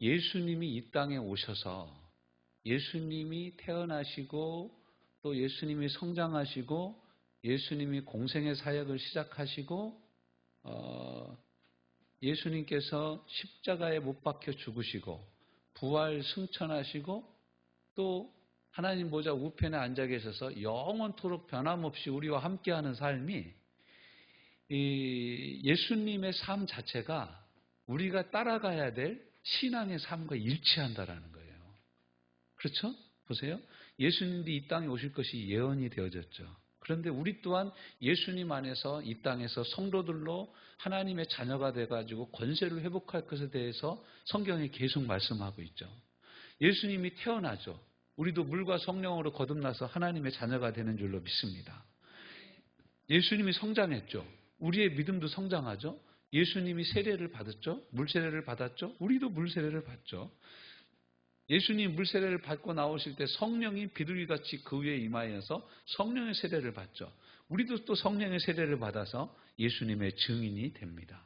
예수님이 이 땅에 오셔서 예수님이 태어나시고 또 예수님이 성장하시고 예수님이 공생의 사역을 시작하시고 예수님께서 십자가에 못 박혀 죽으시고 부활 승천하시고 또 하나님 보좌 우편에 앉아 계셔서 영원토록 변함없이 우리와 함께하는 삶이 이 예수님의 삶 자체가 우리가 따라가야 될 신앙의 삶과 일치한다라는 거예요. 그렇죠? 보세요. 예수님이 이 땅에 오실 것이 예언이 되어졌죠. 그런데 우리 또한 예수님 안에서 이 땅에서 성도들로 하나님의 자녀가 돼가지고 권세를 회복할 것에 대해서 성경이 계속 말씀하고 있죠. 예수님이 태어나죠. 우리도 물과 성령으로 거듭나서 하나님의 자녀가 되는 줄로 믿습니다. 예수님이 성장했죠. 우리의 믿음도 성장하죠. 예수님이 세례를 받았죠. 물세례를 받았죠. 우리도 물세례를 받죠. 예수님 물세례를 받고 나오실 때 성령이 비둘기같이 그 위에 임하여서 성령의 세례를 받죠. 우리도 또 성령의 세례를 받아서 예수님의 증인이 됩니다.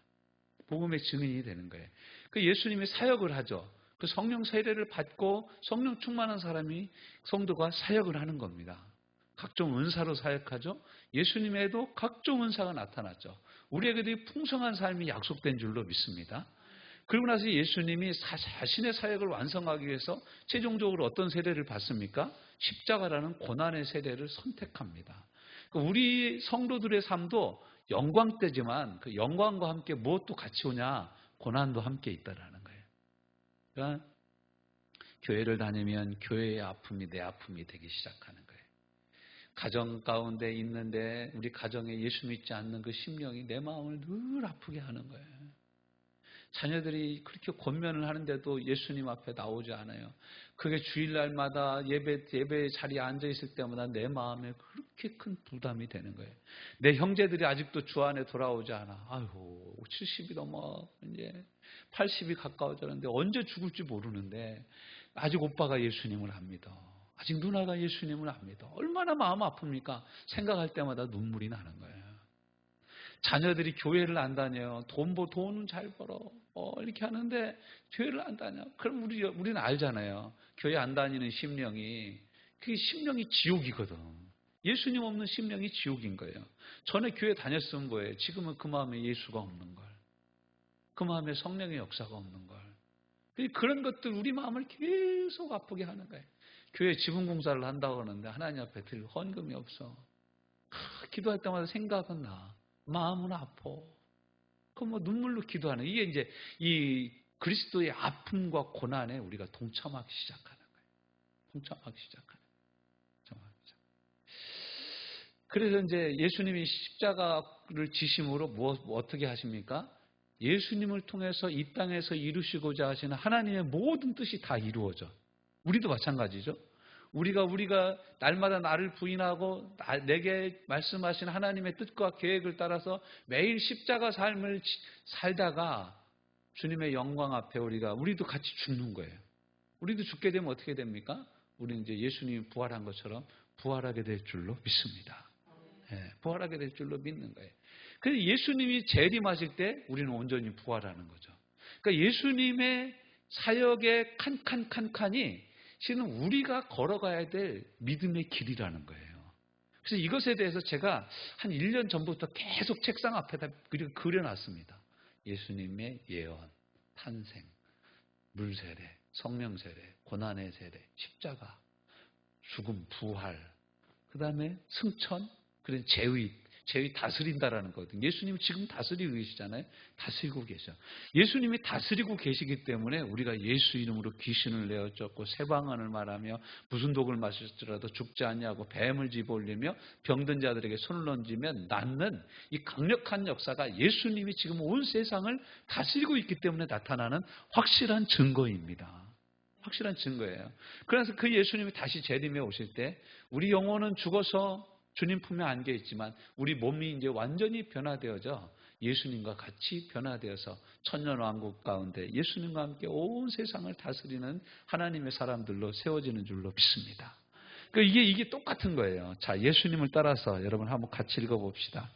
복음의 증인이 되는 거예요. 그 예수님이 사역을 하죠. 그 성령 세례를 받고 성령 충만한 사람이 성도가 사역을 하는 겁니다. 각종 은사로 사역하죠. 예수님에도 각종 은사가 나타났죠. 우리에게도 풍성한 삶이 약속된 줄로 믿습니다. 그리고 나서 예수님이 자신의 사역을 완성하기 위해서 최종적으로 어떤 세례를 받습니까? 십자가라는 고난의 세례를 선택합니다. 우리 성도들의 삶도 영광 때지만 그 영광과 함께 무엇도 같이 오냐? 고난도 함께 있다라는 거예요. 그러니까 교회를 다니면 교회의 아픔이 내 아픔이 되기 시작하는 거예요. 가정 가운데 있는데 우리 가정에 예수 믿지 않는 그 심령이 내 마음을 늘 아프게 하는 거예요. 자녀들이 그렇게 권면을 하는데도 예수님 앞에 나오지 않아요. 그게 주일날마다 예배 자리에 앉아 있을 때마다 내 마음에 그렇게 큰 부담이 되는 거예요. 내 형제들이 아직도 주 안에 돌아오지 않아. 아이고 70이 넘어 이제 80이 가까워졌는데 언제 죽을지 모르는데 아직 오빠가 예수님을 안 믿어. 아직 누나가 예수님을 안 믿어. 얼마나 마음 아픕니까? 생각할 때마다 눈물이 나는 거예요. 자녀들이 교회를 안 다녀요. 돈은 잘 벌어. 이렇게 하는데 교회를 안 다녀. 그럼 우리는 알잖아요. 교회 안 다니는 심령이 그게 심령이 지옥이거든. 예수님 없는 심령이 지옥인 거예요. 전에 교회 다녔으면 뭐예요? 지금은 그 마음에 예수가 없는 걸. 그 마음에 성령의 역사가 없는 걸. 그런 것들 우리 마음을 계속 아프게 하는 거예요. 교회 지분 공사를 한다고 하는데 하나님 앞에 드릴 헌금이 없어. 기도할 때마다 생각은 나. 마음은 아파. 그럼 눈물로 기도하는 이게 이제 이 그리스도의 아픔과 고난에 우리가 동참하기 시작하는 거예요. 동참하기 시작하는 거예요. 그래서 이제 예수님이 십자가를 지심으로 어떻게 하십니까? 예수님을 통해서 이 땅에서 이루시고자 하시는 하나님의 모든 뜻이 다 이루어져. 우리도 마찬가지죠. 우리가 날마다 나를 부인하고 내게 말씀하신 하나님의 뜻과 계획을 따라서 매일 십자가 삶을 살다가 주님의 영광 앞에 우리도 같이 죽는 거예요. 우리도 죽게 되면 어떻게 됩니까? 우리는 이제 예수님이 부활한 것처럼 부활하게 될 줄로 믿습니다. 네, 부활하게 될 줄로 믿는 거예요. 그래서 예수님이 재림하실 때 우리는 온전히 부활하는 거죠. 그러니까 예수님의 사역의 칸칸칸칸이 실은 우리가 걸어가야 될 믿음의 길이라는 거예요. 그래서 이것에 대해서 제가 한 1년 전부터 계속 책상 앞에다 그려놨습니다. 예수님의 예언, 탄생, 물세례, 성령세례, 고난의 세례, 십자가, 죽음, 부활, 그 다음에 승천, 그리고 제의 다스린다라는 거거든요. 예수님이 지금 다스리고 계시잖아요. 다스리고 계셔. 예수님이 다스리고 계시기 때문에 우리가 예수 이름으로 귀신을 내어 쫓고 새방언을 말하며 무슨 독을 마실지라도 죽지 않냐고 뱀을 집어올리며 병든 자들에게 손을 얹으면 낫는 이 강력한 역사가 예수님이 지금 온 세상을 다스리고 있기 때문에 나타나는 확실한 증거입니다. 확실한 증거예요. 그래서 그 예수님이 다시 재림해 오실 때 우리 영혼은 죽어서 주님 품에 안겨 있지만 우리 몸이 이제 완전히 변화되어져 예수님과 같이 변화되어서 천년왕국 가운데 예수님과 함께 온 세상을 다스리는 하나님의 사람들로 세워지는 줄로 믿습니다. 그러니까 이게 똑같은 거예요. 자, 예수님을 따라서 여러분 한번 같이 읽어봅시다.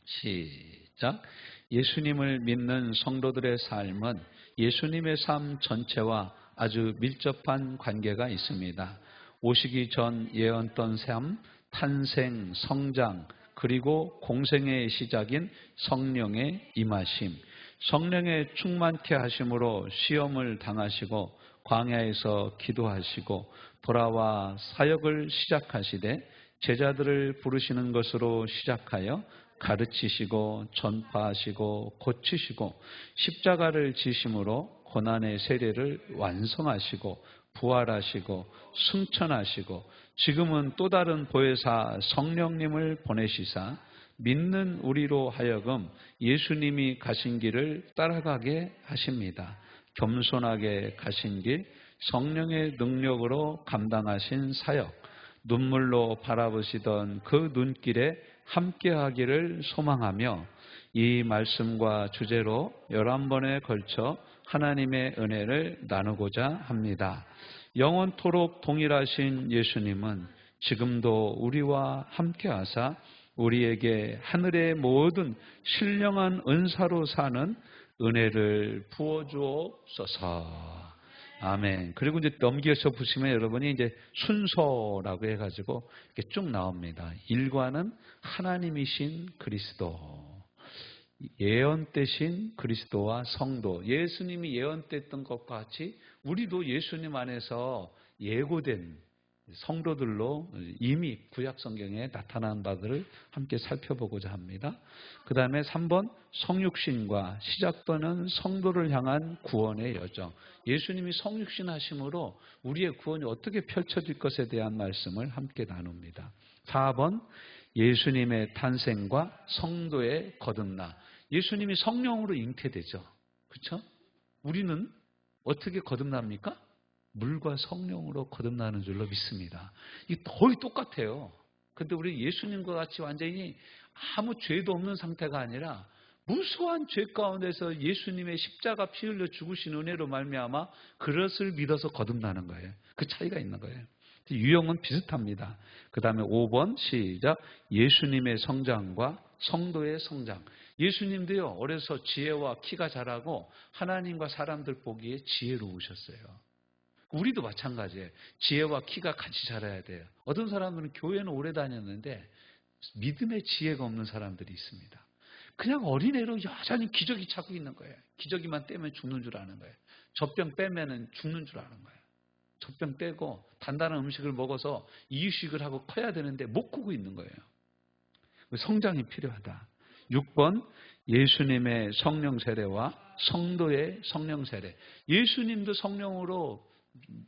시작. 예수님을 믿는 성도들의 삶은 예수님의 삶 전체와 아주 밀접한 관계가 있습니다. 오시기 전 예언던 삶, 탄생, 성장, 그리고 공생의 시작인 성령의 임하심, 성령의 충만케 하심으로 시험을 당하시고 광야에서 기도하시고 돌아와 사역을 시작하시되 제자들을 부르시는 것으로 시작하여 가르치시고 전파하시고 고치시고 십자가를 지심으로 고난의 세례를 완성하시고 부활하시고 승천하시고 지금은 또 다른 보혜사 성령님을 보내시사 믿는 우리로 하여금 예수님이 가신 길을 따라가게 하십니다. 겸손하게 가신 길, 성령의 능력으로 감당하신 사역, 눈물로 바라보시던 그 눈길에 함께하기를 소망하며 이 말씀과 주제로 11번에 걸쳐 하나님의 은혜를 나누고자 합니다. 영원토록 동일하신 예수님은 지금도 우리와 함께하사 우리에게 하늘의 모든 신령한 은사로 사는 은혜를 부어주옵소서. 아멘. 그리고 이제 넘겨서 보시면 여러분이 이제 순서라고 해가지고 이렇게 쭉 나옵니다. 1과는 하나님이신 그리스도. 예언되신 그리스도와 성도. 예수님이 예언됐던 것과 같이 우리도 예수님 안에서 예고된 성도들로 이미 구약 성경에 나타난 바들을 함께 살펴보고자 합니다. 그 다음에 3번 성육신과 시작되는 성도를 향한 구원의 여정. 예수님이 성육신 하심으로 우리의 구원이 어떻게 펼쳐질 것에 대한 말씀을 함께 나눕니다. 4번 예수님의 탄생과 성도의 거듭나. 예수님이 성령으로 잉태되죠. 그렇죠? 우리는 어떻게 거듭납니까? 물과 성령으로 거듭나는 줄로 믿습니다. 이게 거의 똑같아요. 근데 우리 예수님과 같이 완전히 아무 죄도 없는 상태가 아니라 무수한 죄 가운데서 예수님의 십자가 피 흘려 죽으신 은혜로 말미암아 그것을 믿어서 거듭나는 거예요. 그 차이가 있는 거예요. 유형은 비슷합니다. 그 다음에 5번 시작. 예수님의 성장과 성도의 성장. 예수님도요 어려서 지혜와 키가 자라고 하나님과 사람들 보기에 지혜로우셨어요. 우리도 마찬가지예요. 지혜와 키가 같이 자라야 돼요. 어떤 사람들은 교회는 오래 다녔는데 믿음의 지혜가 없는 사람들이 있습니다. 그냥 어린애로 여전히 기저귀 차고 있는 거예요. 기저귀만 떼면 죽는 줄 아는 거예요. 젖병 빼면은 죽는 줄 아는 거예요. 젖병 떼고 단단한 음식을 먹어서 이유식을 하고 커야 되는데 못 크고 있는 거예요. 성장이 필요하다. 6번 예수님의 성령 세례와 성도의 성령 세례. 예수님도 성령으로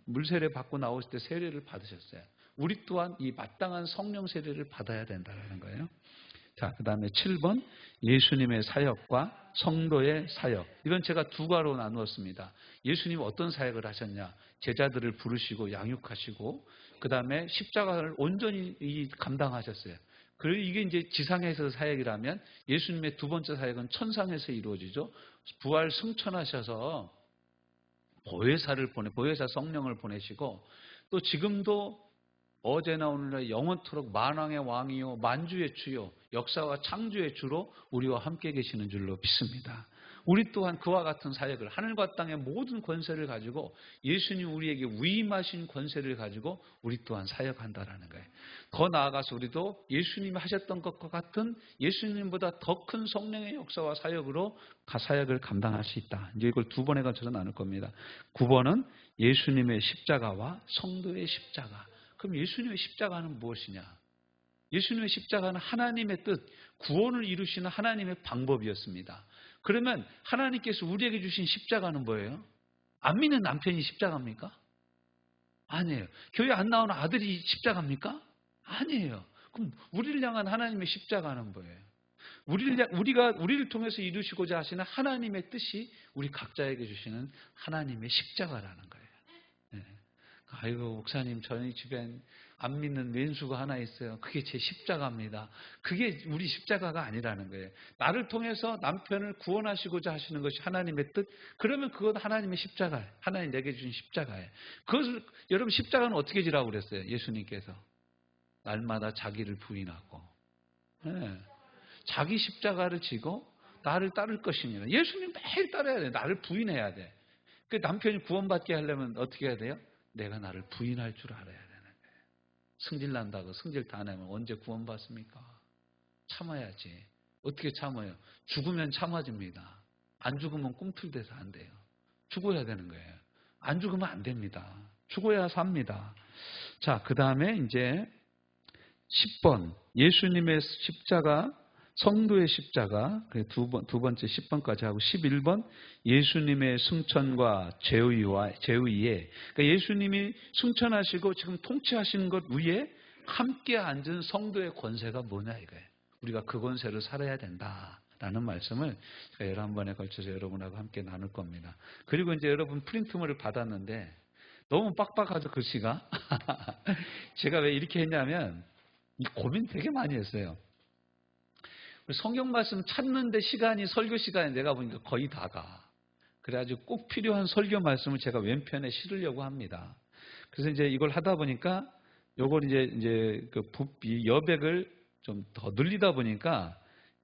물세례 받고 나오실 때 세례를 받으셨어요. 우리 또한 이 마땅한 성령 세례를 받아야 된다는 거예요. 자, 그 다음에 7번 예수님의 사역과 성도의 사역. 이건 제가 두 과로 나누었습니다. 예수님이 어떤 사역을 하셨냐. 제자들을 부르시고 양육하시고 그 다음에 십자가를 온전히 감당하셨어요. 그리고 이게 이제 지상에서 사역이라면 예수님의 두 번째 사역은 천상에서 이루어지죠. 부활 승천하셔서 보혜사 성령을 보내시고 또 지금도 어제나 오늘날 영원토록 만왕의 왕이요 만주의 주요 역사와 창조의 주로 우리와 함께 계시는 줄로 믿습니다. 우리 또한 그와 같은 사역을 하늘과 땅의 모든 권세를 가지고 예수님 우리에게 위임하신 권세를 가지고 우리 또한 사역한다라는 거예요. 더 나아가서 우리도 예수님이 하셨던 것과 같은 예수님보다 더 큰 성령의 역사와 사역으로 사역을 감당할 수 있다. 이제 이걸 두 번에 걸쳐서 나눌 겁니다. 9번은 예수님의 십자가와 성도의 십자가. 그럼 예수님의 십자가는 무엇이냐? 예수님의 십자가는 하나님의 뜻, 구원을 이루시는 하나님의 방법이었습니다. 그러면 하나님께서 우리에게 주신 십자가는 뭐예요? 안 믿는 남편이 십자가입니까? 아니에요. 교회 안 나오는 아들이 십자가입니까? 아니에요. 그럼 우리를 향한 하나님의 십자가는 뭐예요? 우리를 통해서 이루시고자 하시는 하나님의 뜻이 우리 각자에게 주시는 하나님의 십자가라는 거예요. 네. 아이고 목사님 저희 집엔 안 믿는 왼수가 하나 있어요. 그게 제 십자가입니다. 그게 우리 십자가가 아니라는 거예요. 나를 통해서 남편을 구원하시고자 하시는 것이 하나님의 뜻. 그러면 그건 하나님의 십자가예요. 하나님 내게 주신 십자가예요. 그것을 여러분 십자가는 어떻게 지라고 그랬어요? 예수님께서 날마다 자기를 부인하고 네. 자기 십자가를 지고 나를 따를 것이니라. 예수님 매일 따라야 돼. 나를 부인해야 돼. 그 남편이 구원받게 하려면 어떻게 해야 돼요? 내가 나를 부인할 줄 알아야 되는 거예요. 승질 난다고 승질 다 내면 언제 구원받습니까? 참아야지. 어떻게 참아요? 죽으면 참아집니다. 안 죽으면 꿈틀대서 안 돼요. 죽어야 되는 거예요. 안 죽으면 안 됩니다. 죽어야 삽니다. 자, 그 다음에 이제 10번. 예수님의 십자가, 성도의 십자가, 두 번째 10번까지 하고 11번. 예수님의 승천과 제의에, 그러니까 예수님이 승천하시고 지금 통치하시는 것 위에 함께 앉은 성도의 권세가 뭐냐 이거예요. 우리가 그 권세를 살아야 된다라는 말씀을 제가 11번에 걸쳐서 여러분하고 함께 나눌 겁니다. 그리고 이제 여러분 프린트물을 받았는데 너무 빡빡하죠, 글씨가. 제가 왜 이렇게 했냐면 이 고민 되게 많이 했어요. 성경 말씀 찾는데 시간이 설교 시간에 내가 보니까 거의 다 가. 그래가지고 꼭 필요한 설교 말씀을 제가 왼편에 실으려고 합니다. 그래서 이제 이걸 하다 보니까 요걸 이제 이 여백을 좀 더 늘리다 보니까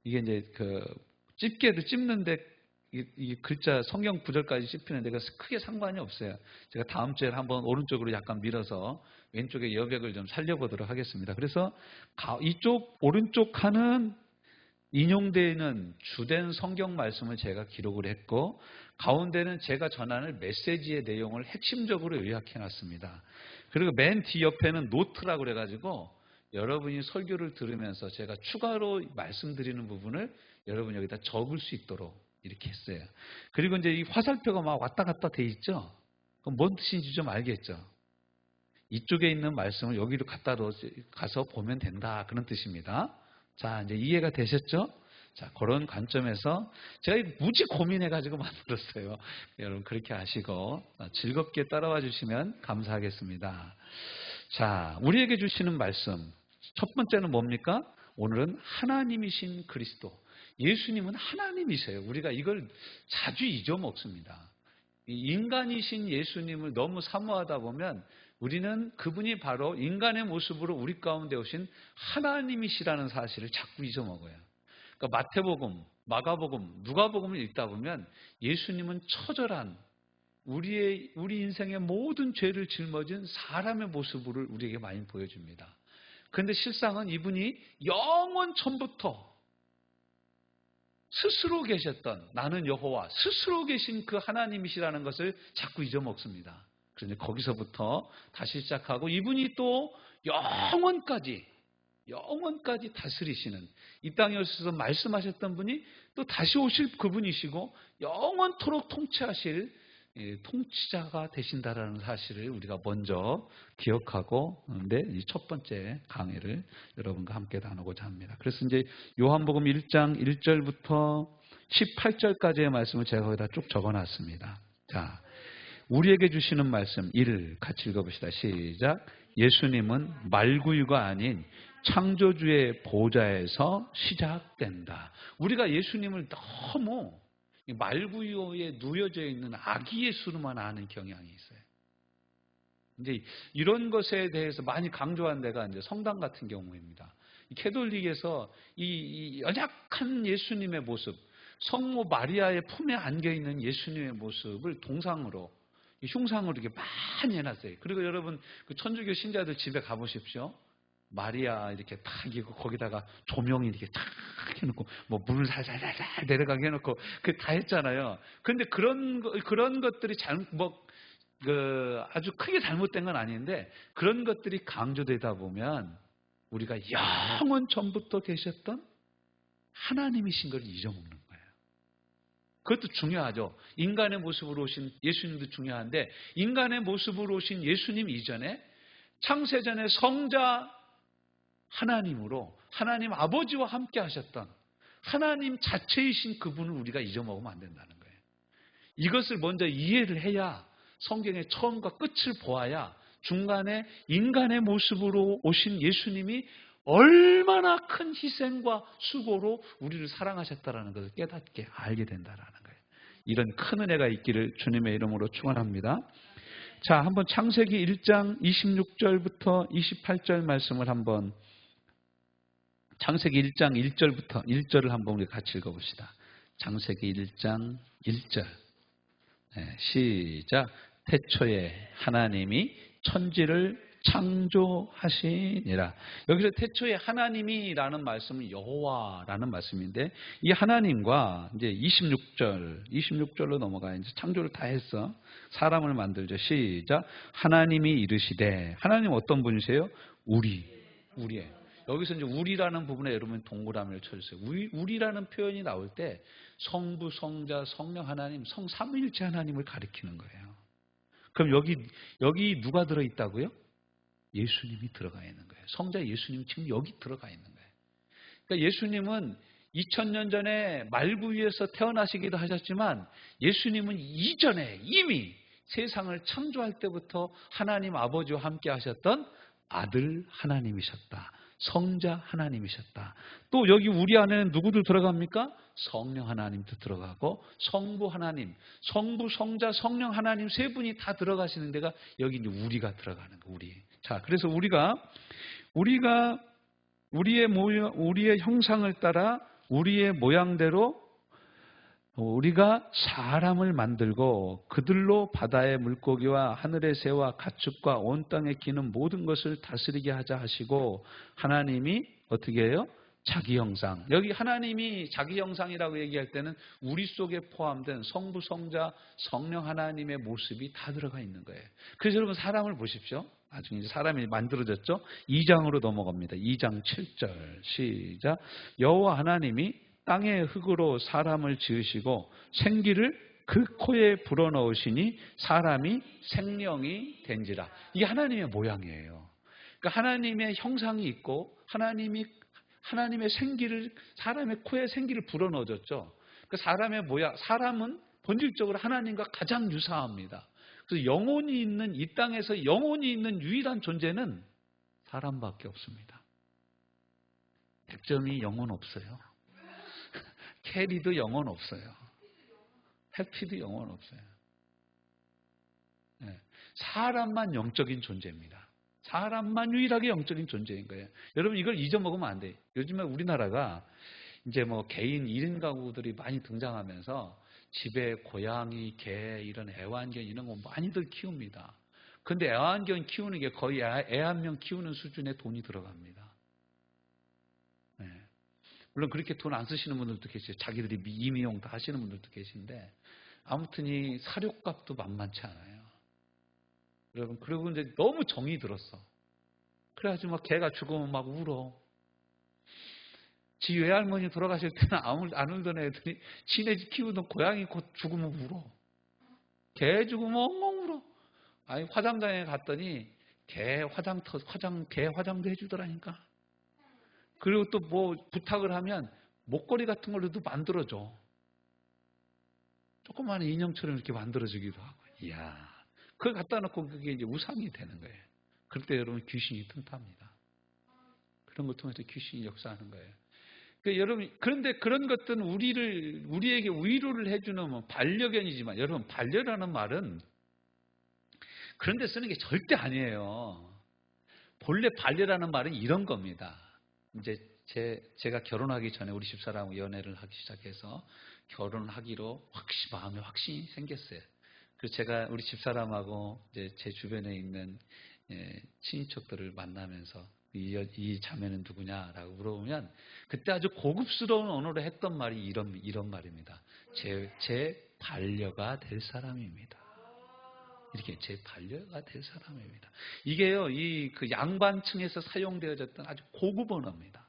이게 이제 집게도 찝는데 이 글자 성경 구절까지 씹히는데 크게 상관이 없어요. 제가 다음 주에 한번 오른쪽으로 약간 밀어서 왼쪽에 여백을 좀 살려보도록 하겠습니다. 그래서 이쪽 오른쪽 칸은 인용되는 주된 성경 말씀을 제가 기록을 했고 가운데는 제가 전하는 메시지의 내용을 핵심적으로 요약해 놨습니다. 그리고 맨 뒤 옆에는 노트라고 그래가지고 여러분이 설교를 들으면서 제가 추가로 말씀드리는 부분을 여러분이 여기다 적을 수 있도록 이렇게 했어요. 그리고 이제 이 화살표가 막 왔다 갔다 돼 있죠? 그럼 뭔 뜻인지 좀 알겠죠? 이쪽에 있는 말씀을 여기로 갖다 가서 보면 된다. 그런 뜻입니다. 자, 이제 이해가 되셨죠? 자, 그런 관점에서 제가 무지 고민해가지고 만들었어요. 여러분 그렇게 아시고 즐겁게 따라와 주시면 감사하겠습니다. 자, 우리에게 주시는 말씀. 첫 번째는 뭡니까? 오늘은 하나님이신 그리스도. 예수님은 하나님이세요. 우리가 이걸 자주 잊어먹습니다. 인간이신 예수님을 너무 사모하다 보면 우리는 그분이 바로 인간의 모습으로 우리 가운데 오신 하나님이시라는 사실을 자꾸 잊어먹어요. 그러니까 마태복음, 마가복음, 누가복음을 읽다 보면 예수님은 처절한 우리 인생의 모든 죄를 짊어진 사람의 모습을 우리에게 많이 보여줍니다. 그런데 실상은 이분이 영원 전부터 스스로 계셨던 나는 여호와 스스로 계신 그 하나님이시라는 것을 자꾸 잊어먹습니다. 그런데 거기서부터 다시 시작하고 이분이 또 영원까지 다스리시는 이 땅에 오셔서 말씀하셨던 분이 또 다시 오실 그분이시고 영원토록 통치하실 통치자가 되신다라는 사실을 우리가 먼저 기억하고 이 첫 번째 강의를 여러분과 함께 나누고자 합니다. 그래서 이제 요한복음 1장 1절부터 18절까지의 말씀을 제가 거기다 쭉 적어놨습니다. 자, 우리에게 주시는 말씀 1 같이 읽어봅시다. 시작. 예수님은 말구유가 아닌 창조주의 보좌에서 시작된다. 우리가 예수님을 너무 말구유에 누여져 있는 아기 예수로만 아는 경향이 있어요. 이제 이런 것에 대해서 많이 강조한 데가 이제 성당 같은 경우입니다. 캐톨릭에서 이 연약한 예수님의 모습, 성모 마리아의 품에 안겨 있는 예수님의 모습을 동상으로, 흉상으로 이렇게 많이 해놨어요. 그리고 여러분 그 천주교 신자들 집에 가보십시오. 마리아 이렇게 탁 이고 거기다가 조명이 이렇게 탁 해놓고 뭐 물을 살살살살 내려가게 해놓고 그 다 했잖아요. 그런데 그런 것들이 아주 크게 잘못된 건 아닌데 그런 것들이 강조되다 보면 우리가 영원 전부터 계셨던 하나님이신 걸 잊어먹는 거예요. 그것도 중요하죠. 인간의 모습으로 오신 예수님도 중요한데 인간의 모습으로 오신 예수님 이전에 창세전의 성자 하나님으로 하나님 아버지와 함께 하셨던 하나님 자체이신 그분을 우리가 잊어먹으면 안 된다는 거예요. 이것을 먼저 이해를 해야 성경의 처음과 끝을 보아야 중간에 인간의 모습으로 오신 예수님이 얼마나 큰 희생과 수고로 우리를 사랑하셨다는 것을 깨닫게 알게 된다는 거예요. 이런 큰 은혜가 있기를 주님의 이름으로 축원합니다. 자, 한번 창세기 1장 26절부터 28절 말씀을 한번 창세기 1장 1절부터 1절을 한번 우리 같이 읽어봅시다. 창세기 1장 1절. 네, 시작. 태초에 하나님이 천지를 창조하시니라. 여기서 태초에 하나님이라는 말씀은 여호와라는 말씀인데, 이 하나님과 이제 26절로 넘어가요. 이제 창조를 다 했어. 사람을 만들죠. 시작. 하나님이 이르시되. 하나님 어떤 분이세요? 우리의. 여기서 이제 우리라는 부분에 여러분 동그라미를 쳐주세요. 우리라는 표현이 나올 때 성부, 성자, 성령 하나님, 성삼위일체 하나님을 가리키는 거예요. 그럼 여기 누가 들어있다고요? 예수님이 들어가 있는 거예요. 성자 예수님이 지금 여기 들어가 있는 거예요. 그러니까 예수님은 2000년 전에 말구 위에서 태어나시기도 하셨지만 예수님은 이전에 이미 세상을 창조할 때부터 하나님 아버지와 함께 하셨던 아들 하나님이셨다. 성자 하나님이셨다. 또 여기 우리 안에는 누구들 들어갑니까? 성령 하나님도 들어가고 성부 하나님, 성부, 성자, 성령 하나님 세 분이 다 들어가시는 데가 여기 이제 우리가 들어가는 거. 우리. 자, 그래서 우리가 우리의 형상을 따라 우리의 모양대로 우리가 사람을 만들고 그들로 바다의 물고기와 하늘의 새와 가축과 온 땅에 기는 모든 것을 다스리게 하자 하시고, 하나님이 어떻게 해요? 자기 형상. 여기 하나님이 자기 형상이라고 얘기할 때는 우리 속에 포함된 성부, 성자, 성령 하나님의 모습이 다 들어가 있는 거예요. 그래서 여러분 사람을 보십시오. 나중에 이제 사람이 만들어졌죠. 2장으로 넘어갑니다. 2장 7절 시작. 여호와 하나님이 땅의 흙으로 사람을 지으시고 생기를 그 코에 불어넣으시니 사람이 생명이 된지라. 이게 하나님의 모양이에요. 그러니까 하나님의 형상이 있고 하나님의 생기를 사람의 코에 생기를 불어넣어줬죠. 그 사람의 모양, 사람은 본질적으로 하나님과 가장 유사합니다. 그래서 영혼이 있는 이 땅에서 영혼이 있는 유일한 존재는 사람밖에 없습니다. 백점이 영혼 없어요. 캐리도 영혼 없어요. 해피도 영혼 없어요. 네. 사람만 영적인 존재입니다. 사람만 유일하게 영적인 존재인 거예요. 여러분 이걸 잊어먹으면 안 돼요. 요즘에 우리나라가 이제 뭐 개인 1인 가구들이 많이 등장하면서 집에 고양이, 개, 이런 애완견 이런 거 많이들 키웁니다. 근데 애완견 키우는 게 거의 애 한 명 키우는 수준의 돈이 들어갑니다. 네. 물론 그렇게 돈 안 쓰시는 분들도 계세요. 자기들이 임의용 다 하시는 분들도 계신데 아무튼 이 사료값도 만만치 않아요. 여러분 그리고 이제 너무 정이 들었어. 그래가지고 막 개가 죽으면 막 울어. 지 외할머니 돌아가실 때는 안 울던 애들이 지네 키우던 고양이 곧 죽으면 울어. 개 죽으면 엉엉 울어. 아니 화장장에 갔더니 개 화장도 해주더라니까. 그리고 또 뭐 부탁을 하면 목걸이 같은 걸로도 만들어줘. 조그마한 인형처럼 이렇게 만들어주기도 하고. 이야, 그걸 갖다 놓고 그게 이제 우상이 되는 거예요. 그럴 때 여러분 귀신이 틈탑니다. 그런 걸 통해서 귀신이 역사하는 거예요. 그러니까 여러분, 그런데 그런 것들은 우리에게 위로를 해주는 뭐 반려견이지만, 여러분 반려라는 말은 그런 데 쓰는 게 절대 아니에요. 본래 반려라는 말은 이런 겁니다. 이제 제가 결혼하기 전에 우리 집사람하고 연애를 하기 시작해서 결혼하기로 마음에 확신이 생겼어요. 그래서 제가 우리 집사람하고 이제 제 주변에 있는 친인척들을 만나면서 이 자매는 누구냐라고 물어보면 그때 아주 고급스러운 언어로 했던 말이 이런 말입니다. 제 반려가 될 사람입니다. 이렇게 제 반려가 될 사람입니다. 이게요, 그 양반층에서 사용되어졌던 아주 고급 언어입니다.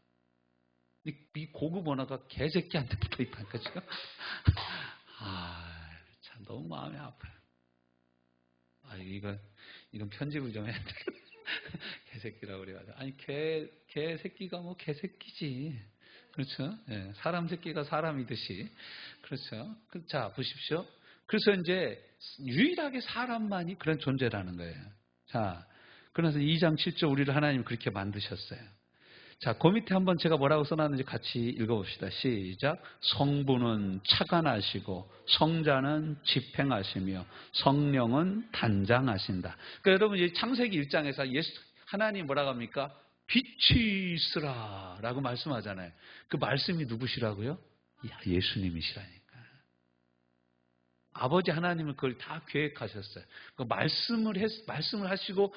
이 고급 언어가 개새끼한테 붙어 있다니까 지금. 참 너무 마음이 아파요. 이건 편집을 좀 해야 되겠다. 개새끼라고 그래가지고. 아니, 개새끼가 뭐 개새끼지. 그렇죠? 예, 사람 새끼가 사람이듯이. 그렇죠? 자, 보십시오. 그래서 이제 유일하게 사람만이 그런 존재라는 거예요. 자, 그래서 2장 7절 우리를 하나님 그렇게 만드셨어요. 자, 그 밑에 한번 제가 뭐라고 써놨는지 같이 읽어봅시다. 시작. 성부는 차관하시고 성자는 집행하시며 성령은 단장하신다. 그러니까 여러분 이 창세기 1장에서 하나님 뭐라고 합니까? 빛이 있으라 라고 말씀하잖아요. 그 말씀이 누구시라고요? 예수님이시라니까. 아버지 하나님은 그걸 다 계획하셨어요. 그 말씀을 하시고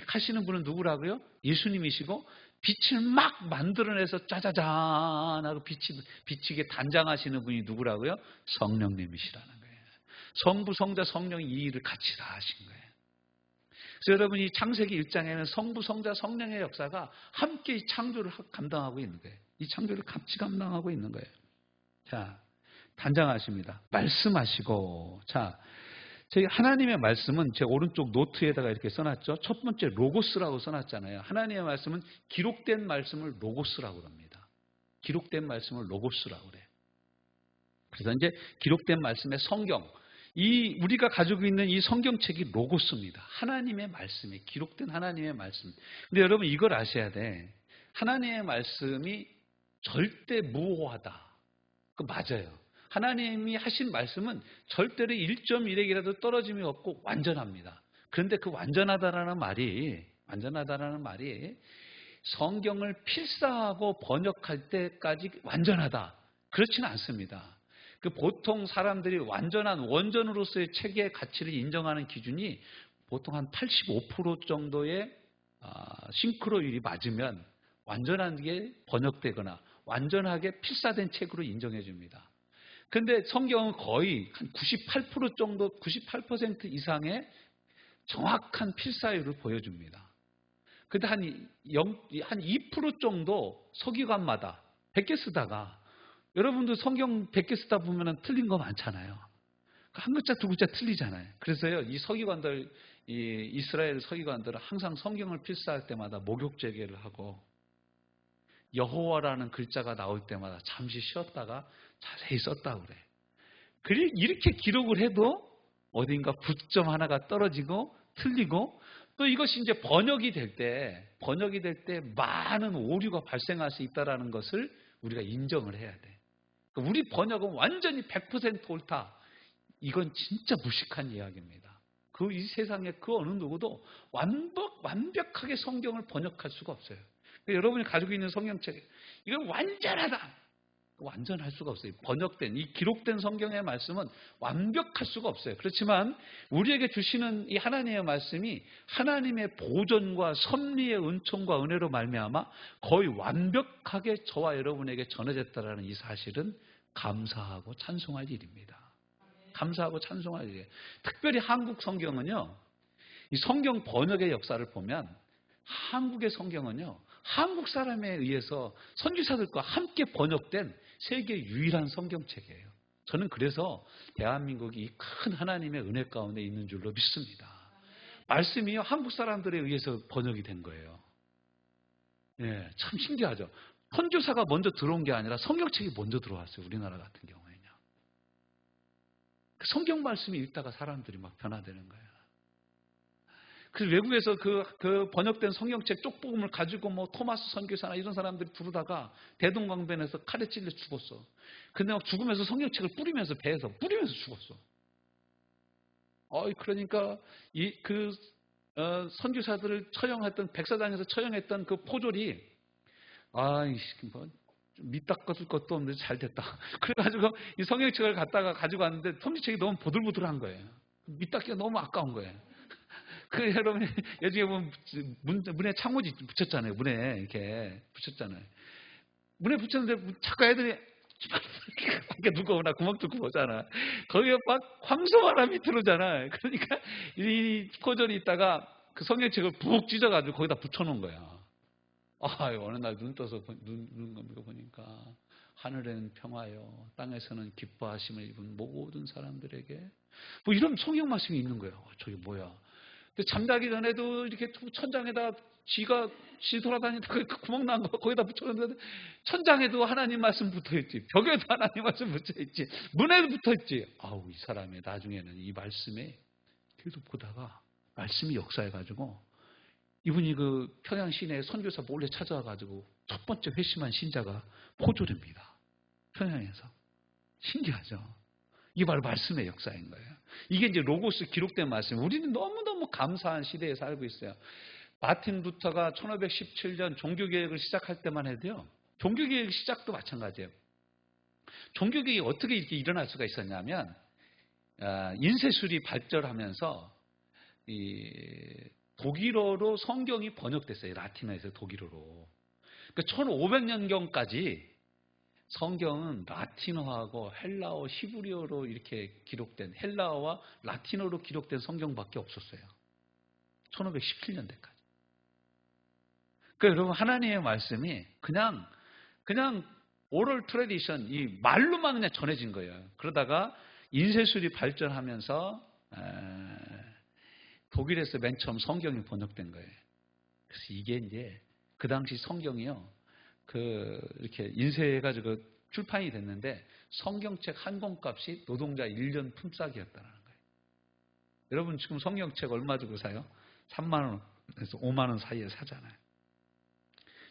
하시는 분은 누구라고요? 예수님이시고 빛을 막 만들어내서 짜자잔 하고 비치게 단장하시는 분이 누구라고요? 성령님이시라는 거예요. 성부, 성자, 성령이 이 일을 같이 다 하신 거예요. 그래서 여러분 이 창세기 1장에는 성부, 성자, 성령의 역사가 함께 이 창조를 감당하고 있는 거예요. 이 창조를 같이 감당하고 있는 거예요. 자, 단장하십니다. 말씀하시고. 자, 저희 하나님의 말씀은 제 오른쪽 노트에다가 이렇게 써놨죠. 첫 번째 로고스라고 써놨잖아요. 하나님의 말씀은 기록된 말씀을 로고스라고 합니다. 기록된 말씀을 로고스라고 그래요. 그래서 이제 기록된 말씀의 성경, 우리가 가지고 있는 이 성경책이 로고스입니다. 하나님의 말씀이 기록된 하나님의 말씀. 근데 여러분 이걸 아셔야 돼. 하나님의 말씀이 절대 무오하다. 그 맞아요. 하나님이 하신 말씀은 절대로 1.1핵이라도 떨어짐이 없고 완전합니다. 그런데 그 완전하다라는 말이 성경을 필사하고 번역할 때까지 완전하다. 그렇지는 않습니다. 그 보통 사람들이 완전한 원전으로서의 책의 가치를 인정하는 기준이 보통 한 85% 정도의 싱크로율이 맞으면 완전하게 번역되거나 완전하게 필사된 책으로 인정해 줍니다. 그런데 성경은 거의 한 98% 정도, 98% 이상의 정확한 필사율을 보여줍니다. 근데 한 2% 정도 서기관마다 100개 쓰다가 여러분도 성경 100개 쓰다 보면 틀린 거 많잖아요. 한 글자 두 글자 틀리잖아요. 그래서요, 이 서기관들, 이 이스라엘 서기관들은 항상 성경을 필사할 때마다 목욕 재개를 하고 여호와라는 글자가 나올 때마다 잠시 쉬었다가 자세히 썼다고 그래. 이렇게 기록을 해도 어딘가 붓점 하나가 떨어지고 틀리고 또 이것이 이제 번역이 될 때 많은 오류가 발생할 수 있다는 것을 우리가 인정을 해야 돼. 우리 번역은 완전히 100% 옳다. 이건 진짜 무식한 이야기입니다. 이 세상에 그 어느 누구도 완벽하게 성경을 번역할 수가 없어요. 여러분이 가지고 있는 성경책, 이건 완전하다. 완전할 수가 없어요. 번역된, 이 기록된 성경의 말씀은 완벽할 수가 없어요. 그렇지만 우리에게 주시는 이 하나님의 말씀이 하나님의 보존과 섭리의 은총과 은혜로 말미암아 거의 완벽하게 저와 여러분에게 전해졌다는 이 사실은 감사하고 찬송할 일입니다. 감사하고 찬송할 일이에요. 특별히 한국 성경은요, 이 성경 번역의 역사를 보면 한국의 성경은요, 한국 사람에 의해서 선지자들과 함께 번역된 세계 유일한 성경책이에요. 저는 그래서 대한민국이 이 큰 하나님의 은혜 가운데 있는 줄로 믿습니다. 말씀이요, 한국 사람들에 의해서 번역이 된 거예요. 예, 참 신기하죠. 선지자가 먼저 들어온 게 아니라 성경책이 먼저 들어왔어요. 우리나라 같은 경우에는요. 그 성경 말씀이 읽다가 사람들이 막 변화되는 거예요. 그래서 외국에서 그 번역된 성경책 쪽복음을 가지고 뭐 토마스 선교사나 이런 사람들이 부르다가 대동강변에서 칼에 찔려 죽었어. 근데 막 죽으면서 성경책을 뿌리면서 배에서 뿌리면서 죽었어. 그러니까 선교사들을 처형했던 백사장에서 처형했던 그 포졸이 뭐 밑 닦아줄 것도 없는데 잘 됐다. 그래가지고 이 성경책을 갖다가 가지고 왔는데 성경책이 너무 보들보들한 거예요. 밑 닦기가 너무 아까운 거예요. 여러분, 요즘에 보면 문에 창문지 붙였잖아요. 문에 이렇게 붙였잖아요. 문에 붙였는데 자꾸 애들이 밖에 누가 오나 구멍 뚫고 보잖아. 거기에 막 황소바람이 들어오잖아. 그러니까 이 포졸이 있다가 그 성경책을 푹 찢어가지고 거기다 붙여놓은 거야. 어느 날 눈 떠서 눈 감고 보니까 하늘에는 평화요, 땅에서는 기뻐하심을 입은 모든 사람들에게 뭐 이런 성경 말씀이 있는 거예요. 저게 뭐야? 잠자기 전에도 이렇게 천장에다 지 돌아다니다가 구멍 난 거 거기다 붙여놨는데 천장에도 하나님 말씀 붙어있지, 벽에도 하나님 말씀 붙어있지, 문에도 붙어있지. 이 사람이 나중에는 이 말씀에 계속 보다가 말씀이 역사해가지고 이분이 그 평양 시내에 선교사 몰래 찾아와가지고 첫 번째 회심한 신자가 포졸입니다. 평양에서. 신기하죠? 이게 바로 말씀의 역사인 거예요. 이게 이제 로고스 기록된 말씀. 우리는 너무너무 감사한 시대에 살고 있어요. 마틴 루터가 1517년 종교개혁을 시작할 때만 해도요, 종교개혁 시작도 마찬가지예요. 종교개혁이 어떻게 이렇게 일어날 수가 있었냐면 인쇄술이 발전하면서 이 독일어로 성경이 번역됐어요. 라틴어에서 독일어로. 그러니까 1500년경까지 성경은 라틴어하고 헬라어, 히브리어로 이렇게 기록된, 헬라어와 라틴어로 기록된 성경밖에 없었어요. 1517년대까지. 그러니까 여러분, 하나님의 말씀이 그냥 오럴 트래디션, 이 말로만 그냥 전해진 거예요. 그러다가 인쇄술이 발전하면서 독일에서 맨 처음 성경이 번역된 거예요. 그래서 이게 이제 그 당시 성경이요, 이렇게 인쇄해가지고 출판이 됐는데 성경책 한 권값이 노동자 1년 품삯이었다는 거예요. 여러분 지금 성경책 얼마 주고 사요? 3만 원에서 5만 원 사이에 사잖아요.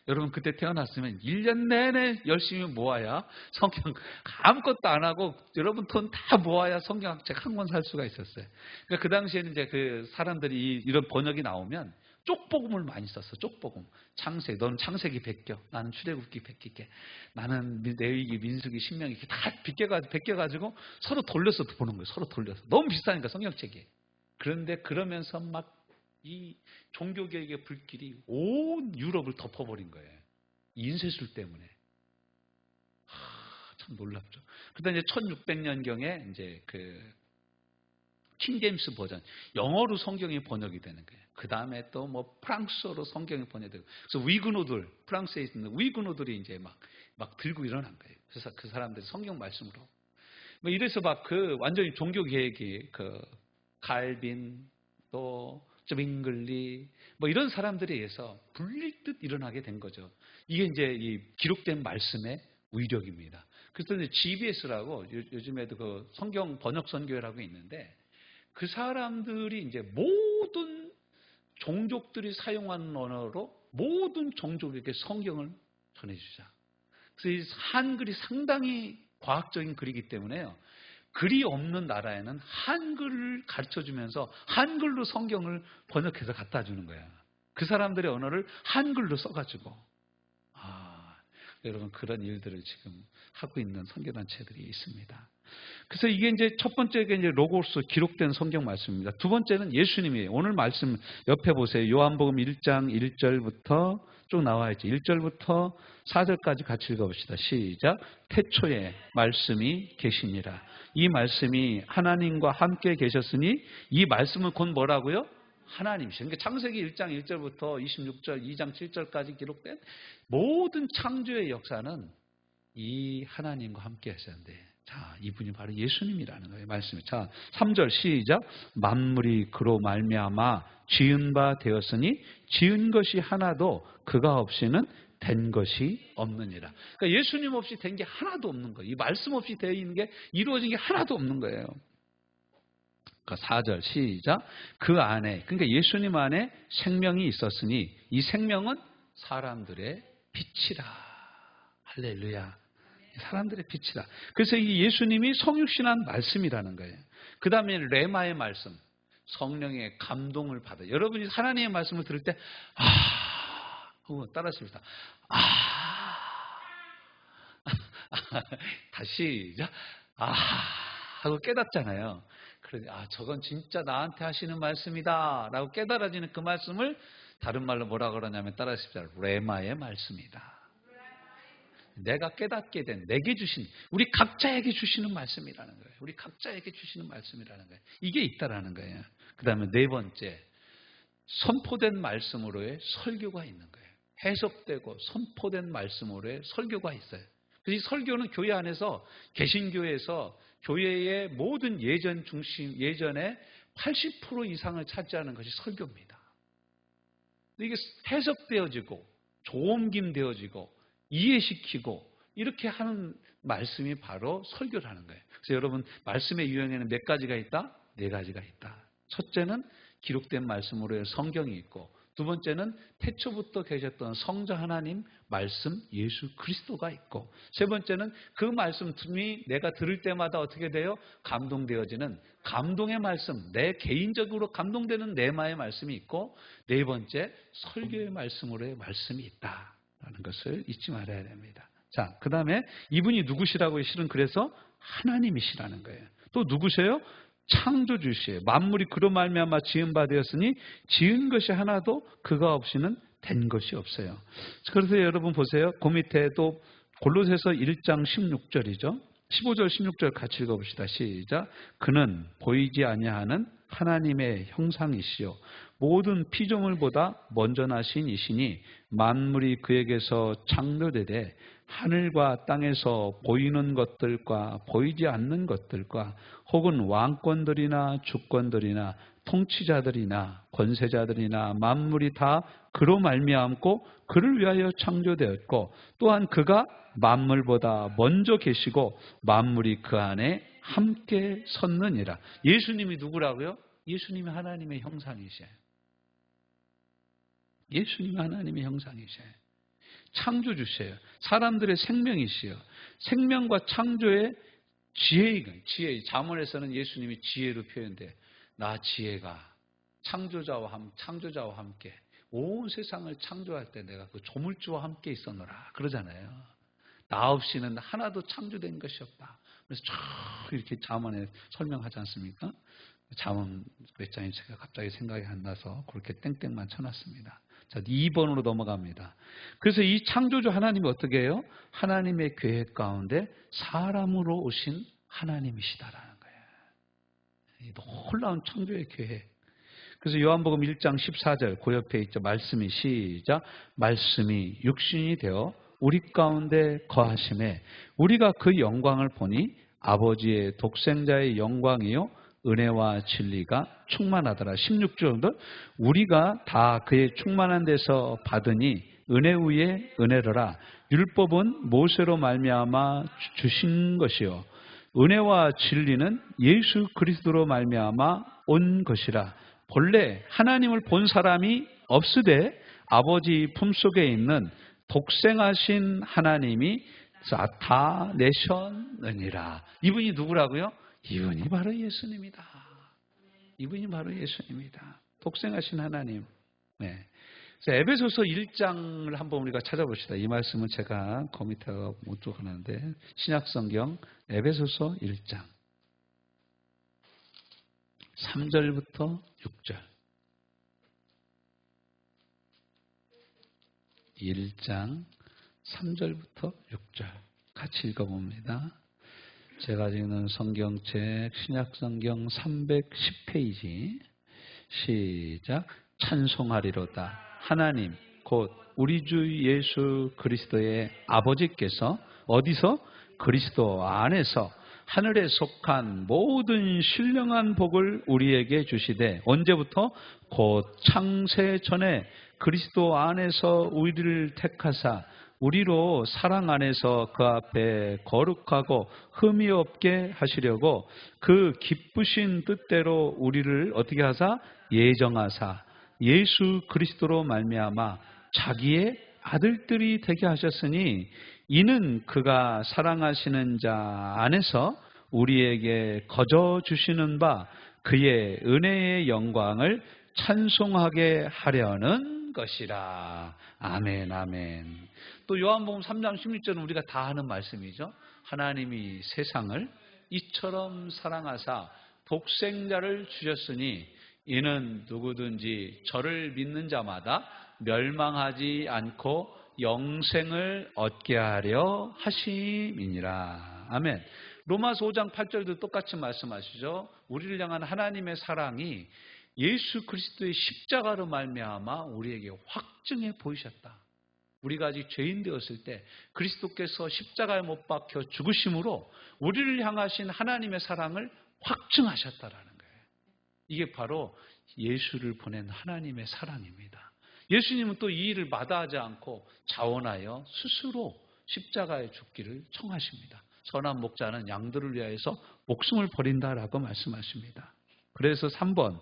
여러분 그때 태어났으면 1년 내내 열심히 모아야 성경 아무것도 안 하고 여러분 돈 다 모아야 성경책 한 권 살 수가 있었어요. 그러니까 그 당시에는 이제 그 사람들이 이런 번역이 나오면 쪽복음을 많이 썼어. 쪽복음. 창세기. 너는 창세기 베껴. 나는 출애굽기 베낄게. 나는 레위기, 민수기, 신명기 다 베껴가지고 서로 돌려서 보는 거예요. 서로 돌려서. 너무 비싸니까 성경책이. 그런데 그러면서 막 이 종교개혁의 불길이 온 유럽을 덮어버린 거예요. 인쇄술 때문에. 참 놀랍죠. 그다음에 이제 1600년경에 이제 킹제임스 버전, 영어로 성경이 번역이 되는 거예요. 그 다음에 또 뭐 프랑스어로 성경이 번역되고, 그래서 위그노들, 프랑스에 있는 위그노들이 이제 막 들고 일어난 거예요. 그래서 그 사람들이 성경 말씀으로. 뭐 이래서 막 완전히 종교 개혁이 칼빈, 또 잉글리, 뭐 이런 사람들에 의해서 불릴 듯 일어나게 된 거죠. 이게 이제 이 기록된 말씀의 위력입니다. 그래서 이제 GBS라고 요즘에도 성경 번역 선교회라고 있는데, 그 사람들이 이제 모든 종족들이 사용하는 언어로 모든 종족에게 성경을 전해주자. 그래서 이 한글이 상당히 과학적인 글이기 때문에요. 글이 없는 나라에는 한글을 가르쳐주면서 한글로 성경을 번역해서 갖다 주는 거야. 그 사람들의 언어를 한글로 써가지고. 여러분 그런 일들을 지금 하고 있는 선교단체들이 있습니다. 그래서 이게 이제 첫 번째가 이제 로고스 기록된 성경 말씀입니다. 두 번째는 예수님이에요. 오늘 말씀 옆에 보세요. 요한복음 1장 1절부터 쭉 나와 있죠. 1절부터 4절까지 같이 읽어봅시다. 시작. 태초에 말씀이 계시니라. 이 말씀이 하나님과 함께 계셨으니 이 말씀은 곧 뭐라고요? 하나님이시죠. 그러니까 창세기 1장 1절부터 26절, 2장 7절까지 기록된 모든 창조의 역사는 이 하나님과 함께 하셨는데, 자, 이분이 바로 예수님이라는 거예요. 말씀이. 자, 3절 시작. 만물이 그로 말미암아 지은 바 되었으니 지은 것이 하나도 그가 없이는 된 것이 없느니라. 그러니까 예수님 없이 된 게 하나도 없는 거예요. 이 말씀 없이 되어 있는 게 이루어진 게 하나도 없는 거예요. 그러니까 4절 시작. 그 안에, 그러니까 예수님 안에 생명이 있었으니 이 생명은 사람들의 빛이라. 할렐루야. 사람들의 빛이라. 그래서 이 예수님이 성육신한 말씀이라는 거예요. 그 다음에 레마의 말씀, 성령의 감동을 받아요. 여러분이 하나님의 말씀을 들을 때 따라하십시다. 다시 시작. 하고 깨닫잖아요. 그러니 저건 진짜 나한테 하시는 말씀이다 라고 깨달아지는 그 말씀을 다른 말로 뭐라 그러냐면 따라하십시다. 레마의 말씀이다. 내가 깨닫게 된, 내게 주신, 우리 각자에게 주시는 말씀이라는 거예요. 우리 각자에게 주시는 말씀이라는 거예요. 이게 있다라는 거예요. 그 다음에 네 번째, 선포된 말씀으로의 설교가 있는 거예요. 해석되고 선포된 말씀으로의 설교가 있어요. 그래서 이 설교는 교회 안에서, 개신교에서 교회의 모든 예전의 80% 이상을 차지하는 것이 설교입니다. 이게 해석되어지고, 조옮김되어지고, 이해시키고 이렇게 하는 말씀이 바로 설교라는 거예요. 그래서 여러분 말씀의 유형에는 몇 가지가 있다? 네 가지가 있다. 첫째는 기록된 말씀으로의 성경이 있고, 두 번째는 태초부터 계셨던 성자 하나님 말씀 예수 그리스도가 있고, 세 번째는 그 말씀이 내가 들을 때마다 어떻게 돼요? 감동되어지는 감동의 말씀, 내 개인적으로 감동되는 내마의 말씀이 있고, 네 번째 설교의 말씀으로의 말씀이 있다 라는 것을 잊지 말아야 됩니다. 자, 그 다음에 이분이 누구시라고 실은 그래서 하나님이시라는 거예요. 또 누구세요? 창조주시에요. 만물이 그로 말미암아 지은 바 되었으니 지은 것이 하나도 그가 없이는 된 것이 없어요. 그래서 여러분 보세요. 그 밑에도 골로새서 1장 16절이죠. 15절 16절 같이 읽어봅시다. 시작. 그는 보이지 아니하는 하나님의 형상이시요 모든 피조물보다 먼저 나신 이시니 만물이 그에게서 창조되되 하늘과 땅에서 보이는 것들과 보이지 않는 것들과 혹은 왕권들이나 주권들이나 통치자들이나 권세자들이나 만물이 다 그로 말미암고 그를 위하여 창조되었고 또한 그가 만물보다 먼저 계시고 만물이 그 안에 함께 섰느니라. 예수님이 누구라고요? 예수님이 하나님의 형상이셔요. 예수님이 하나님의 형상이셔요. 창조주셔요. 사람들의 생명이시여. 생명과 창조의 지혜. 잠언에서는 예수님이 지혜로 표현돼. 나 지혜가 창조자와 함께 온 세상을 창조할 때 내가 그 조물주와 함께 있었노라 그러잖아요. 나 없이는 하나도 창조된 것이 없다. 그래서 쭉 이렇게 잠언에 설명하지 않습니까? 잠언 몇 장이 제가 갑자기 생각이 안 나서 그렇게 땡땡만 쳐놨습니다. 자, 2번으로 넘어갑니다. 그래서 이 창조주 하나님이 어떻게 해요? 하나님의 계획 가운데 사람으로 오신 하나님이시다라는 거예요. 놀라운 창조의 계획. 그래서 요한복음 1장 14절 그 옆에 있죠. 말씀이 시작. 말씀이 육신이 되어 우리 가운데 거하심에 우리가 그 영광을 보니 아버지의 독생자의 영광이요 은혜와 진리가 충만하더라. 16절도 우리가 다 그의 충만한 데서 받으니 은혜 위에 은혜로라. 율법은 모세로 말미암아 주신 것이요 은혜와 진리는 예수 그리스도로 말미암아 온 것이라. 본래 하나님을 본 사람이 없으되 아버지 품속에 있는 독생하신 하나님이 나타내셨느니라. 이분이 누구라고요? 이분이 바로 예수님이다. 이분이 바로 예수님이다. 독생하신 하나님. 네. 그래서 에베소서 1장을 한번 우리가 찾아봅시다. 이 말씀은 제가 그 밑에 못 적어놨는데 신약성경 에베소서 1장 3절부터 6절 1장 3절부터 6절 같이 읽어봅니다. 제가 읽는 성경책 신약성경 310페이지 시작. 찬송하리로다. 하나님 곧 우리 주 예수 그리스도의 아버지께서 어디서? 그리스도 안에서 하늘에 속한 모든 신령한 복을 우리에게 주시되 언제부터? 곧 창세 전에 그리스도 안에서 우리를 택하사 우리로 사랑 안에서 그 앞에 거룩하고 흠이 없게 하시려고 그 기쁘신 뜻대로 우리를 어떻게 하사? 예정하사 예수 그리스도로 말미암아 자기의 아들들이 되게 하셨으니 이는 그가 사랑하시는 자 안에서 우리에게 거저 주시는 바 그의 은혜의 영광을 찬송하게 하려는 것이라. 아멘 아멘. 또 요한복음 3장 16절은 우리가 다 하는 말씀이죠. 하나님이 세상을 이처럼 사랑하사 독생자를 주셨으니 이는 누구든지 저를 믿는 자마다 멸망하지 않고 영생을 얻게 하려 하심이니라. 아멘. 로마서 5장 8절도 똑같이 말씀하시죠. 우리를 향한 하나님의 사랑이 예수 그리스도의 십자가로 말미암아 우리에게 확증해 보이셨다. 우리가 아직 죄인 되었을 때 그리스도께서 십자가에 못 박혀 죽으심으로 우리를 향하신 하나님의 사랑을 확증하셨다라는 거예요. 이게 바로 예수를 보낸 하나님의 사랑입니다. 예수님은 또 이 일을 마다하지 않고 자원하여 스스로 십자가에 죽기를 청하십니다. 선한 목자는 양들을 위하여서 목숨을 버린다라고 말씀하십니다. 그래서 3번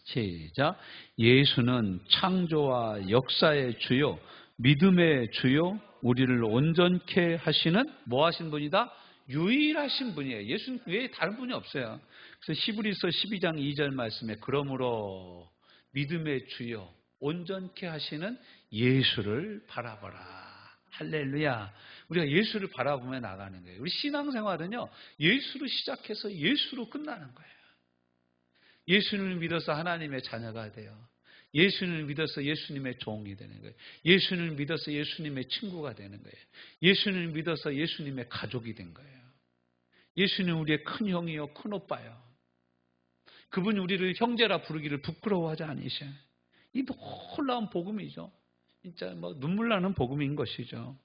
시작. 예수는 창조와 역사의 주요 믿음의 주요 우리를 온전케 하시는 뭐 하신 분이다? 유일하신 분이에요. 예수는 외에 다른 분이 없어요. 그래서 히브리서 12장 2절 말씀에 그러므로 믿음의 주요 온전케 하시는 예수를 바라보라. 할렐루야. 우리가 예수를 바라보며 나가는 거예요. 우리 신앙생활은요, 예수로 시작해서 예수로 끝나는 거예요. 예수님을 믿어서 하나님의 자녀가 돼요. 예수님을 믿어서 예수님의 종이 되는 거예요. 예수님을 믿어서 예수님의 친구가 되는 거예요. 예수님을 믿어서 예수님의 가족이 된 거예요. 예수님은 우리의 큰 형이요, 큰 오빠요. 그분이 우리를 형제라 부르기를 부끄러워하지 않으셔요. 이 놀라운 복음이죠. 진짜 눈물 나는 복음인 것이죠.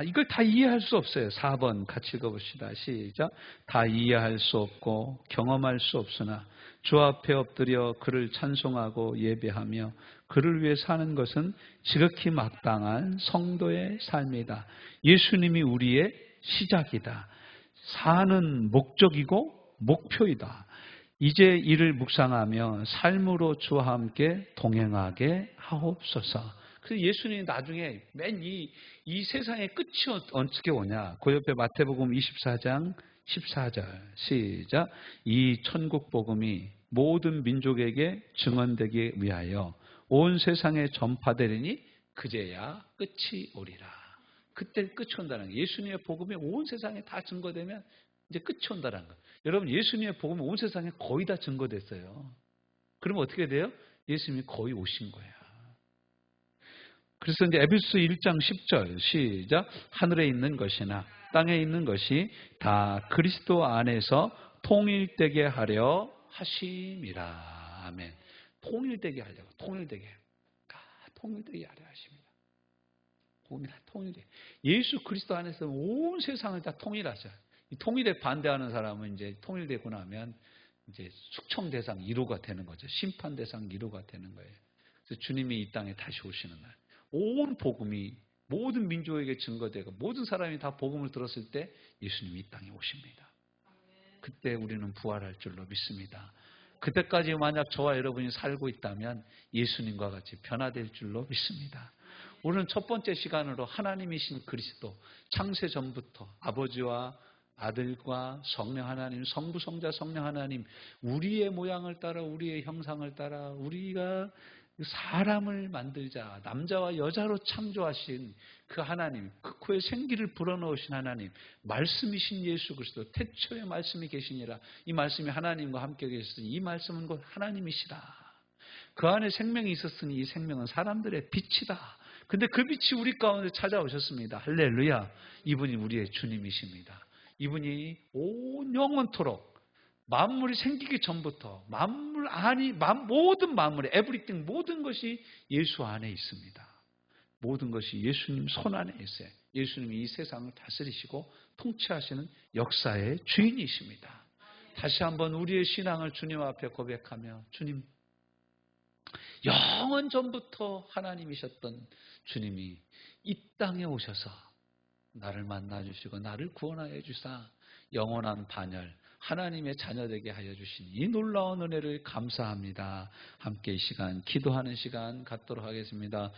이걸 다 이해할 수 없어요. 4번 같이 읽어봅시다. 시작. 다 이해할 수 없고 경험할 수 없으나 주 앞에 엎드려 그를 찬송하고 예배하며 그를 위해 사는 것은 지극히 마땅한 성도의 삶이다. 예수님이 우리의 시작이다. 사는 목적이고 목표이다. 이제 이를 묵상하며 삶으로 주와 함께 동행하게 하옵소서. 그래서 예수님이 나중에 이 세상의 끝이 어떻게 오냐. 그 옆에 마태복음 24장 14절 시작. 이 천국 복음이 모든 민족에게 증언되기 위하여 온 세상에 전파되리니 그제야 끝이 오리라. 그때 끝이 온다는 거예요. 예수님의 복음이 온 세상에 다 증거되면 이제 끝이 온다는 거예요. 여러분 예수님의 복음이 온 세상에 거의 다 증거됐어요. 그러면 어떻게 돼요? 예수님이 거의 오신 거예요. 그래서 이제 에베소 1장 10절 시작. 하늘에 있는 것이나 땅에 있는 것이 다 그리스도 안에서 통일되게 하려 하심이라. 아멘. 통일되게 하려고. 통일되게 하려 하십니다. 통일되게. 예수 그리스도 안에서 온 세상을 다 통일하셔요. 이 통일에 반대하는 사람은 이제 통일되고 나면 이제 숙청 대상 1호가 되는 거죠. 심판 대상 1호가 되는 거예요. 그래서 주님이 이 땅에 다시 오시는 날. 온 복음이 모든 민족에게 증거되고 모든 사람이 다 복음을 들었을 때 예수님이 이 땅에 오십니다. 그때 우리는 부활할 줄로 믿습니다. 그때까지 만약 저와 여러분이 살고 있다면 예수님과 같이 변화될 줄로 믿습니다. 오늘은 첫 번째 시간으로 하나님이신 그리스도, 창세 전부터 아버지와 아들과 성령 하나님, 성부, 성자, 성령 하나님, 우리의 모양을 따라 우리의 형상을 따라 우리가 사람을 만들자, 남자와 여자로 창조하신 그 하나님, 그 코에 생기를 불어넣으신 하나님, 말씀이신 예수 그리스도, 태초에 말씀이 계시니라. 이 말씀이 하나님과 함께 계셨으니 이 말씀은 곧 하나님이시라. 그 안에 생명이 있었으니 이 생명은 사람들의 빛이다. 근데 그 빛이 우리 가운데 찾아오셨습니다. 할렐루야. 이분이 우리의 주님이십니다. 이분이 온 영원토록 만물이 생기기 전부터 모든 만물의 에브리띵 모든 것이 예수 안에 있습니다. 모든 것이 예수님 손 안에 있어요. 예수님이 이 세상을 다스리시고 통치하시는 역사의 주인이십니다. 다시 한번 우리의 신앙을 주님 앞에 고백하며 주님, 영원 전부터 하나님이셨던 주님이 이 땅에 오셔서 나를 만나주시고 나를 구원하여 주사 영원한 반열 하나님의 자녀되게 하여 주신 이 놀라운 은혜를 감사합니다. 함께 이 시간 기도하는 시간 갖도록 하겠습니다.